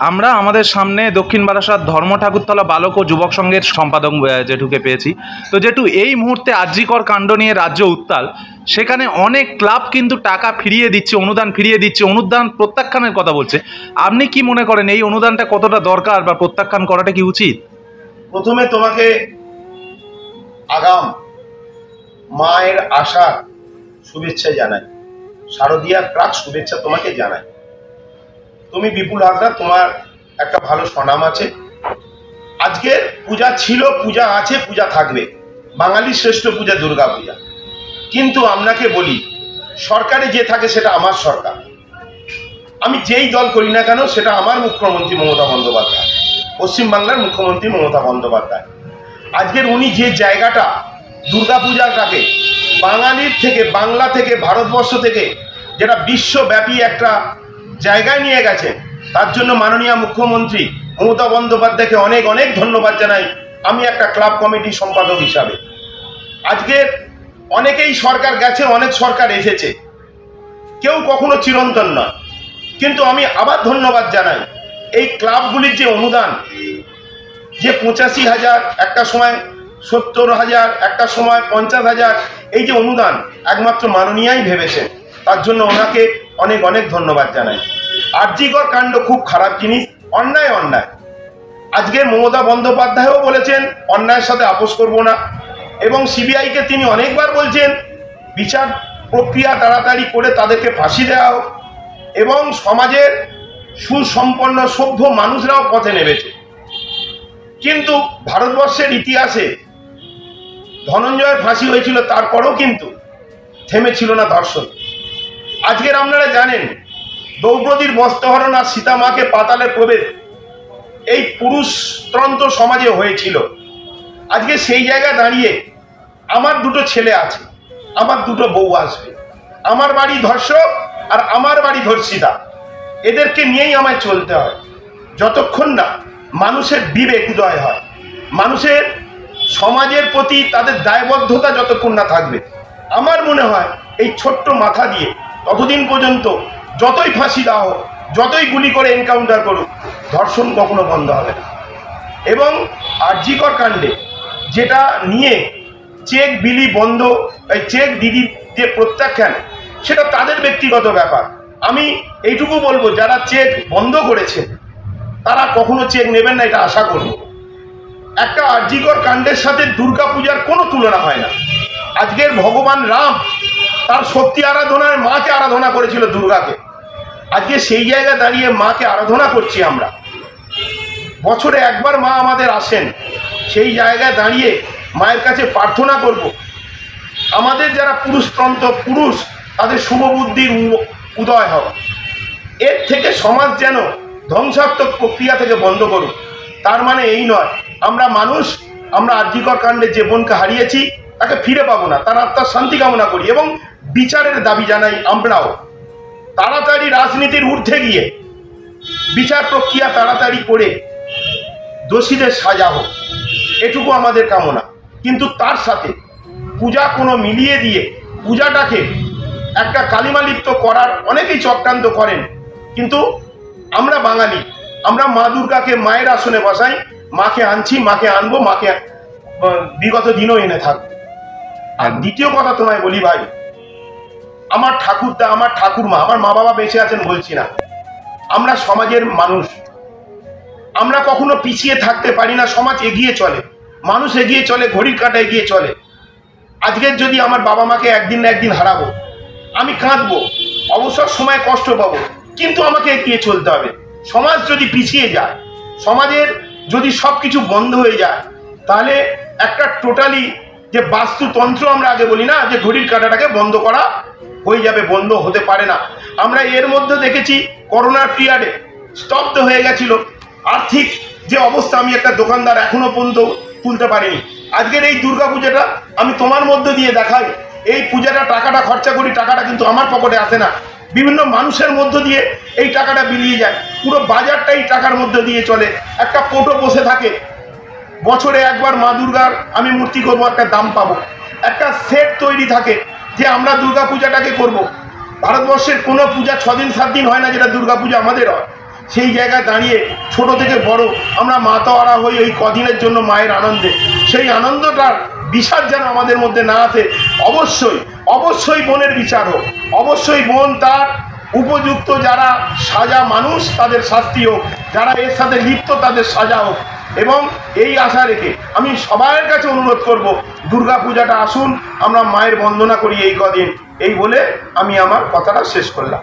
আমরা আমাদের সামনে দক্ষিণ বারাসাত ধর্ম ঠাকুরতলা বালক ও যুবক সংঘের সম্পাদক জেঠুকে পেয়েছি। তো জেঠু, এই মুহূর্তে আরজিকর কাণ্ড নিয়ে রাজ্য উত্তাল, সেখানে অনেক ক্লাব কিন্তু টাকা ফিরিয়ে দিচ্ছে, অনুদান ফিরিয়ে দিচ্ছে, অনুদান প্রত্যাখ্যানের কথা বলছে। আপনি কি মনে করেন এই অনুদানটা কতটা দরকার বা প্রত্যাখ্যান করাটা কি উচিত? প্রথমে তোমাকে আগাম মায়ের আশার শুভেচ্ছা জানাই, শারদীয়ার প্রাক শুভেচ্ছা তোমাকে জানাই। তুমি বিপুল হাজরা, তোমার একটা ভালো স্বনাম আছে। আজকের পূজা ছিল, পূজা আছে, পূজা থাকবে। বাঙালির শ্রেষ্ঠ পূজা দুর্গা পূজা। কিন্তু আপনাকে বলি, সরকারে যে থাকে সেটা আমার সরকার। আমি যেই দল করি না কেন সেটা আমার মুখ্যমন্ত্রী মমতা বন্দ্যোপাধ্যায়, পশ্চিমবাংলার মুখ্যমন্ত্রী মমতা বন্দ্যোপাধ্যায়। আজকের উনি যে জায়গাটা দুর্গাপূজাটাকে বাঙালির থেকে, বাংলা থেকে, ভারতবর্ষ থেকে যেটা বিশ্বব্যাপী একটা জায়গায় নিয়ে গেছে, তার জন্য মাননীয় মুখ্যমন্ত্রী মমতা বন্দ্যোপাধ্যায়কে অনেক অনেক ধন্যবাদ জানাই আমি একটা ক্লাব কমিটির সম্পাদক হিসাবে। আজকের অনেকেই সরকার গেছে, অনেক সরকার এসেছে, কেউ কখনো চিরন্তন নয়। কিন্তু আমি আবার ধন্যবাদ জানাই এই ক্লাবগুলির যে অনুদান, যে 85,000, একটা সময় 70,000, একটা সময় 50,000, এই যে অনুদান একমাত্র মাননীয়াই ভেবেছেন, তার জন্য ওনাকে অনেক অনেক ধন্যবাদ জানাই। আরজিকর কাণ্ড খুব খারাপ জিনিস, অন্যায় অন্যায়। আজকে মমতা বন্দ্যোপাধ্যায়ও বলেছেন অন্যায়ের সাথে আপোষ করব না, এবং সিবিআইকে তিনি অনেকবার বলছেন বিচার প্রক্রিয়া তাড়াতাড়ি করে তাদেরকে ফাঁসি দেওয়া হোক, এবং সমাজের সুসম্পন্ন সভ্য মানুষরাও পথে নেমেছে। কিন্তু ভারতবর্ষের ইতিহাসে ধনঞ্জয়ের ফাঁসি হয়েছিল, তারপরেও কিন্তু থেমেছিল না ধর্ষণ। আজকের আপনারা জানেন দ্রৌপদীর বস্ত্রহরণ আর সীতামাকে পাতালে প্রবেশ এই পুরুষতন্ত্র সমাজে হয়েছিল। আজকে সেই জায়গায় দাঁড়িয়ে আমার দুটো ছেলে আছে, আমার দুটো বউ আসবে, আমার বাড়ি ধর্ষক আর আমার বাড়ি ধর্ষিতা, এদেরকে নিয়েই আমায় চলতে হয়। যতক্ষণ না মানুষের বিবেক উদয় হয়, মানুষের সমাজের প্রতি তাদের দায়বদ্ধতা যতক্ষণ না থাকবে, আমার মনে হয় এই ছোট্ট মাথা দিয়ে ততদিন পর্যন্ত যতই ফাঁসি দেওয়া হোক, যতই গুলি করে এনকাউন্টার করুক, ধর্ষণ কখনো বন্ধ হবে না। এবং আরজিকর কাণ্ডে যেটা নিয়ে চেক বিলি বন্ধ, এই চেক দিদির যে প্রত্যাখ্যান, সেটা তাদের ব্যক্তিগত ব্যাপার। আমি এইটুকু বলবো, যারা চেক বন্ধ করেছে তারা কখনো চেক নেবেন না, এটা আশা করব। একটা আরজিকর কাণ্ডের সাথে দুর্গাপূজার কোনো তুলনা হয় না। আজকের ভগবান রাম তার শক্তি আরাধনায় মাকে আরাধনা করেছিল, দুর্গাকে। আজকে সেই জায়গায় দাঁড়িয়ে মাকে আরাধনা করছি আমরা। বছরে একবার মা আমাদের আসেন, সেই জায়গায় দাঁড়িয়ে মায়ের কাছে প্রার্থনা করব আমাদের যারা পুরুষতন্ত্র পুরুষ, তাদের শুভবুদ্ধির উদয় হবে। এর থেকে সমাজ যেন ধ্বংসাত্মক প্রক্রিয়া থেকে বন্ধ করুক। তার মানে এই নয় আমরা মানুষ, আমরা আরজিকর কাণ্ডে যে বোনকে হারিয়েছি তাকে ফিরে পাবো না, তার আত্মার শান্তি কামনা করি এবং বিচারের দাবি জানাই। আমরাও তাড়াতাড়ি রাজনীতির ঊর্ধ্বে গিয়ে বিচার প্রক্রিয়া তাড়াতাড়ি করে দোষীদের সাজা হোক, এটুকু আমাদের কামনা। কিন্তু তার সাথে পূজা কোনো মিলিয়ে দিয়ে পূজাটাকে একটা কালিমালিপ্ত করার অনেকেই চক্রান্ত করেন। কিন্তু আমরা বাঙালি, আমরা মা দুর্গাকে মায়ের আসনে বসাই, মাকে আনছি, মাকে আনবো, মাকে বিগত দিনও এনে থাকবো। আর দ্বিতীয় কথা তোমায় বলি ভাই, আমার ঠাকুরদা, আমার ঠাকুরমা, আমার মা বাবা বেঁচে আছেন বলছি না, আমরা সমাজের মানুষ, আমরা কখনো পিছিয়ে থাকতে পারি না। সমাজ এগিয়ে চলে, মানুষ এগিয়ে চলে, ঘড়ির কাঁটা এগিয়ে চলে। আজকের যদি আমার বাবা মাকে একদিন না একদিন হারাবো, আমি কাঁদবো, অবসর সময় কষ্ট পাবো, কিন্তু আমাকে এগিয়ে চলতে হবে। সমাজ যদি পিছিয়ে যায়, সমাজের যদি সব কিছু বন্ধ হয়ে যায়, তাহলে একটা টোটালি যে বাস্তুতন্ত্র আমরা আগে বলি না, যে ঘড়ির কাঁটাটাকে বন্ধ করা হয়ে যাবে, বন্ধ হতে পারে না। আমরা এর মধ্যে দেখেছি করোনার পিরিয়ডে স্তব্ধ হয়ে গেছিল আর্থিক যে অবস্থা, আমি একটা দোকানদার এখনো পর্যন্ত তুলতে পারিনি। আজকের এই দুর্গা পূজাটা আমি তোমার মধ্যে দিয়ে দেখাই, এই পূজাটা টাকাটা খরচা করি, টাকাটা কিন্তু আমার পকেটে আসে না, বিভিন্ন মানুষের মধ্য দিয়ে এই টাকাটা বিলিয়ে যায়। পুরো বাজারটাই টাকার মধ্যে দিয়ে চলে। একটা পোটো বসে থাকে, বছরে একবার মা দুর্গার আমি মূর্তি করবো, একটা দাম পাবো। একটা সেট তৈরি থাকে যে আমরা দুর্গা পূজাটাকে করব। ভারতবর্ষের কোনো পূজা 6 দিন 7 দিন হয় না, যেটা দুর্গা পূজা আমাদের হয়। সেই জায়গায় দাঁড়িয়ে ছোট থেকে বড় আমরা মাতোয়ারা হই ওই কদিনের জন্য মায়ের আনন্দে। সেই আনন্দটার বিচার যেন আমাদের মধ্যে না আসে। অবশ্যই অবশ্যই বোনের বিচার হোক, অবশ্যই বোন তার উপযুক্ত যারা সাজা মানুষ তাদের শাস্তি হোক, যারা এর সাথে লিপ্ত তাদের সাজা হোক। এবং এই আশা রেখে আমি সবার কাছে অনুরোধ করব, দুর্গা পূজাটা আসুন, আমরা মায়ের বন্দনা করি এই কদিন। এই বলে আমি আমার কথাটা শেষ করলাম।